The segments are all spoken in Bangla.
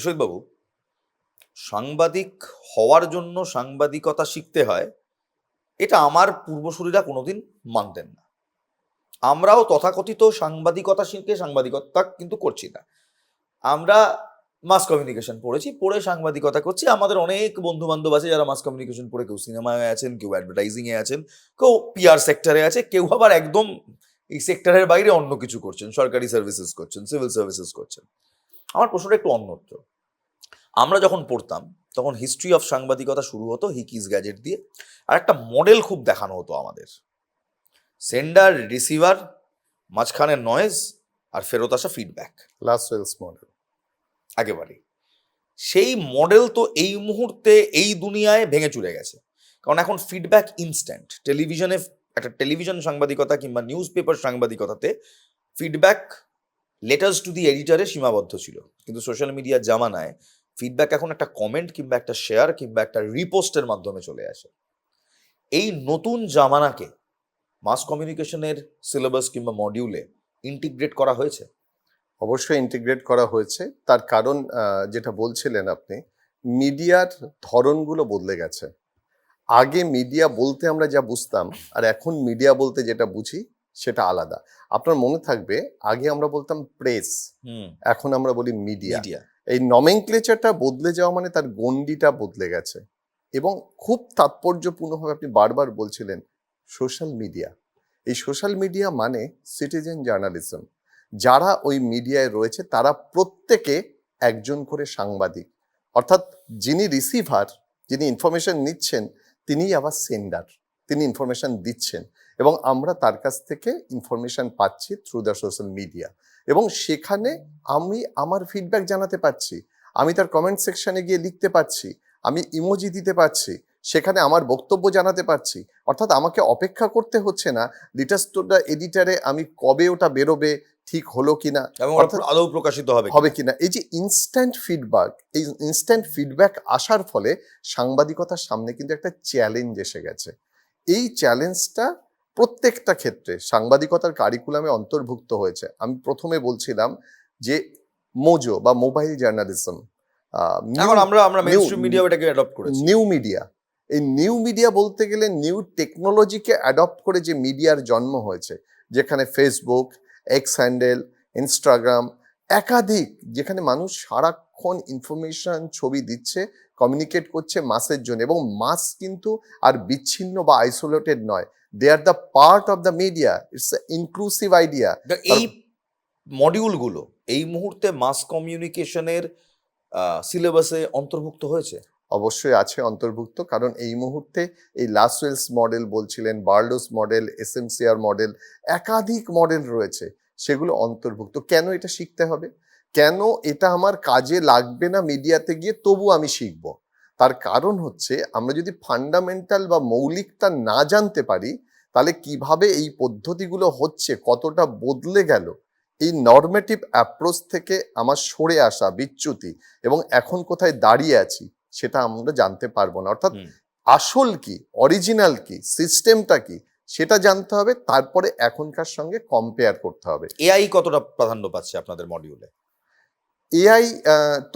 বিশ্বজিৎবাবু, সাংবাদিক হওয়ার জন্য সাংবাদিকতা শিখতে হয়, এটা আমার পূর্বসূরীরা কোনোদিন মানতেন না। আমরাও তথাকথিত সাংবাদিকতা শিখে সাংবাদিকতা কিন্তু করছি না। আমরা মাস কমিউনিকেশন পড়েছি, পড়ে সাংবাদিকতা করছি। আমাদের অনেক বন্ধু বান্ধব আছে যারা মাস কমিউনিকেশন পড়ে কেউ সিনেমায় আছেন, কেউ অ্যাডভার্টাইজিংয়ে আছেন, কেউ পিআর সেক্টরে আছে, কেউ আবার একদম এই সেক্টরের বাইরে অন্য কিছু করছেন, সরকারি সার্ভিসেস করছেন, সিভিল সার্ভিসেস করছেন। আমার প্রশ্নটা একটু অন্যত্র। আমরা যখন পড়তাম তখন হিস্ট্রি অফ সাংবাদিকতা শুরু হতো হিকিস গ্যাজেট দিয়ে, আর একটা মডেল খুব দেখানো হতো আমাদের, সেন্ডার রিসিভার, মাঝখানে নয়েজ, আর ফেরত আসা ফিডব্যাক, লাসওয়েলস মডেল। একেবারে সেই মডেল তো এই মুহূর্তে এই দুনিয়ায় ভেঙে চুরে গেছে। কারণ এখন ফিডব্যাক ইনস্ট্যান্ট। টেলিভিশনে একটা টেলিভিশন সাংবাদিকতা কিংবা নিউজ পেপার সাংবাদিকতাতে ফিডব্যাক লেটার্স টু দি এডিটরে সীমাবদ্ধ ছিল, কিন্তু সোশ্যাল মিডিয়ার জামানায় ফিডব্যাক এখন একটা কমেন্ট কিংবা একটা শেয়ার কিংবা একটা রিপোস্টের মাধ্যমে চলে আসে। এই নতুন জামানাকে মাস কমিউনিকেশনের সিলেবাস কিংবা মডিউলে ইন্টিগ্রেট করা হয়েছে? অবশ্যই ইন্টিগ্রেট করা হয়েছে। তার কারণ যেটা বলছিলেন আপনি, মিডিয়ার ধরনগুলো বদলে গেছে। আগে মিডিয়া বলতে আমরা যা বুঝতাম আর এখন মিডিয়া বলতে যেটা বুঝি সেটা আলাদা। আপনার মনে থাকবে আগে আমরা বলতাম প্রেস, এখন আমরা বলি মিডিয়া। এই নমেনক্লেচারটা বদলে যাওয়া মানে তার গণ্ডিটা বদলে গেছে। এবং খুব তাৎপর্যপূর্ণভাবে আপনি বারবার বলছিলেন সোশ্যাল মিডিয়া। এই সোশ্যাল মিডিয়া মানে সিটিজেন জার্নালিজম। যারা ওই মিডিয়ায় রয়েছে তারা প্রত্যেকে একজন করে সাংবাদিক, অর্থাৎ যিনি রিসিভার, যিনি ইনফরমেশন নিচ্ছেন, তিনিই আবার সেন্ডার, তিনি ইনফরমেশন দিচ্ছেন এবং আমরা তার কাছ থেকে ইনফরমেশন পাচ্ছি থ্রু দ্য সোশ্যাল মিডিয়া। এবং সেখানে আমি আমার ফিডব্যাক জানাতে পারছি, আমি তার কমেন্ট সেকশনে গিয়ে লিখতে পারছি, আমি ইমোজি দিতে পারছি, সেখানে আমার বক্তব্য জানাতে পারছি। অর্থাৎ আমাকে অপেক্ষা করতে হচ্ছে না লিটাস টু দ্য এডিটারে আমি কবে ওটা বেরোবে, ঠিক হলো কিনা, অর্থাৎ আদৌ প্রকাশিত হবে কিনা। এই যে ইনস্ট্যান্ট ফিডব্যাক, এই ইনস্ট্যান্ট ফিডব্যাক আসার ফলে সাংবাদিকতার সামনে কিন্তু একটা চ্যালেঞ্জ এসে গেছে। এই চ্যালেঞ্জটা প্রত্যেকটা ক্ষেত্রে সাংবাদিকতার কারিকুলামে অন্তর্ভুক্ত হয়েছে। আমি প্রথমে বলছিলাম যে মোজো বা মোবাইল জার্নালিজম, নিউ মিডিয়া। এই নিউ মিডিয়া বলতে গেলে নিউ টেকনোলজিকে অ্যাডপ্ট করে যে মিডিয়ার জন্ম হয়েছে, যেখানে ফেসবুক, এক্স হ্যান্ডেল, ইনস্টাগ্রাম, একাধিক, যেখানে মানুষ সারাক্ষণ ইনফরমেশন, ছবি দিচ্ছে, কমিউনিকেট করছে মাসের জন্য। এবং মাস কিন্তু আর বিচ্ছিন্ন বা আইসোলেটেড নয়, they are the part of the media. It's inclusive idea. এই মডিউলগুলো এই মুহূর্তে মাস কমিউনিকেশনের সিলেবাসে অন্তর্ভুক্ত হয়েছে? অবশ্যই আছে অন্তর্ভুক্ত, কারণ এই মুহূর্তে এই লাসওয়েলস মডেল বলছিলেন, বার্লোস মডেল, এসএমসিআর মডেল, একাধিক মডেল রয়েছে, সেগুলো অন্তর্ভুক্ত। কেন এটা শিখতে হবে? কেন এটা আমার কাজে লাগবে না মিডিয়াতে গিয়ে, তবু আমি শিখব? তার কারণ হচ্ছে আমরা যদি ফান্ডামেন্টাল বা মৌলিকটা না জানতে পারি, তাহলে কিভাবে এই পদ্ধতিগুলো হচ্ছে, কতটা বদলে গেল, এই নরমেটিভ অ্যাপ্রোচ থেকে আমার সরে আসা, বিচ্যুতি, এবং এখন কোথায় দাঁড়িয়ে আছি সেটা আমরা জানতে পারবো না। অর্থাৎ আসল কি, অরিজিনাল কি, সিস্টেমটা কি, সেটা জানতে হবে, তারপরে এখনকার সঙ্গে কম্পেয়ার করতে হবে। এআই কতটা প্রাধান্য পাচ্ছে আপনাদের মডিউলে? এআই,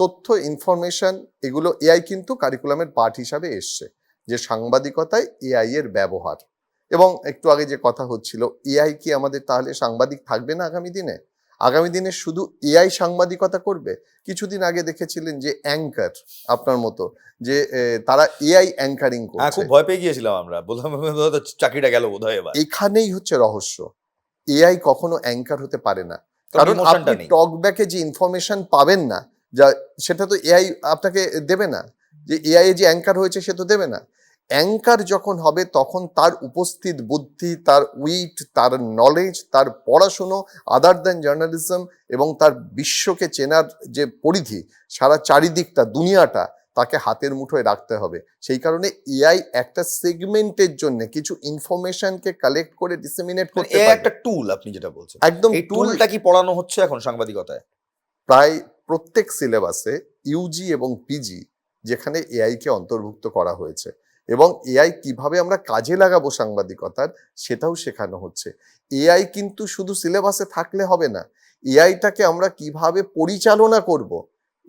তথ্য, ইনফরমেশন, এগুলো এআই কিন্তু কারিকুলামের পার্ট হিসাবে এসছে, যে সাংবাদিকতায় এআই এর ব্যবহার। এবং একটু আগে যে কথা হচ্ছিল, এআই কি আমাদের তাহলে সাংবাদিক থাকবে না আগামী দিনে? আগামী দিনে শুধু এআই সাংবাদিকতা করবে? কিছুদিন আগে দেখেছিলেন যে অ্যাঙ্কার আপনার মতো, যে তারা এআই অ্যাঙ্কারিং করছে। খুব ভয় পেয়ে গিয়েছিলাম আমরা, বললাম চাকরিটা গেল বোধহয় এবার। এখানেই হচ্ছে রহস্য, এআই কখনো অ্যাঙ্কার হতে পারে না, কারণ আপনি টকব্যাকে যে ইনফরমেশন পাবেন না, যা সেটা তো এআই আপনাকে দেবে না। যে এআই যে অ্যাঙ্কার হয়েছে সে তো দেবে না। অ্যাঙ্কার যখন হবে তখন তার উপস্থিত বুদ্ধি, তার উইট, তার নলেজ, তার পড়াশুনো, আদার দ্যান জার্নালিজম, এবং তার বিশ্বকে চেনার যে পরিধি, সারা চারিদিকটা, দুনিয়াটা তাকে হাতের মুঠোয় রাখতে হবে। সেই কারণে এআই একটা সেগমেন্টের জন্য কিছু ইনফরমেশনকে কালেক্ট করে ডিসেমিনেট করতে পারে। একটা টুল, আপনি যেটা বলছেন একদম। এই টুলটা কি পড়ানো হচ্ছে এখন সাংবাদিকতায়? প্রায় প্রত্যেক সিলেবাসে ইউজি এবং পিজি, যেখানে এআই কে অন্তর্ভুক্ত করা হয়েছে, এবং এআই কিভাবে আমরা কাজে লাগাবো সাংবাদিকতার, সেটাও শেখানো হচ্ছে। এআই কিন্তু শুধু সিলেবাসে থাকলে হবে না, এআইটাকে আমরা কিভাবে পরিচালনা করব,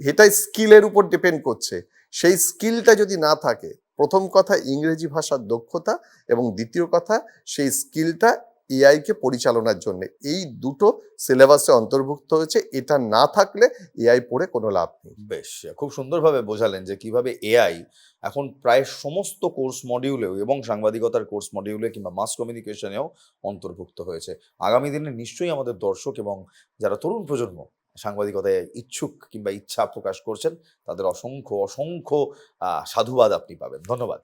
এটা স্কিলের উপর ডিপেন্ড করছে। সেই স্কিলটা যদি না থাকে, প্রথম কথা ইংরেজি ভাষার দক্ষতা, এবং দ্বিতীয় কথা সেই স্কিলটা এআই কে পরিচালনার জন্য, এই দুটো সিলেবাসে অন্তর্ভুক্ত হয়েছে। এটা না থাকলে এআই পড়ে কোনো লাভ নেই। বেশ, খুব সুন্দরভাবে বোঝালেন যে কিভাবে এআই এখন প্রায় সমস্ত কোর্স মডিউলেও এবং সাংবাদিকতার কোর্স মডিউলে কিংবা মাস কমিউনিকেশনেও অন্তর্ভুক্ত হয়েছে। আগামী দিনে নিশ্চয়ই আমাদের দর্শক এবং যারা তরুণ প্রজন্ম সাংবাদিকতায় ইচ্ছুক কিংবা ইচ্ছা প্রকাশ করছেন, তাদের অসংখ্য অসংখ্য সাধুবাদ আপনি পাবেন। ধন্যবাদ।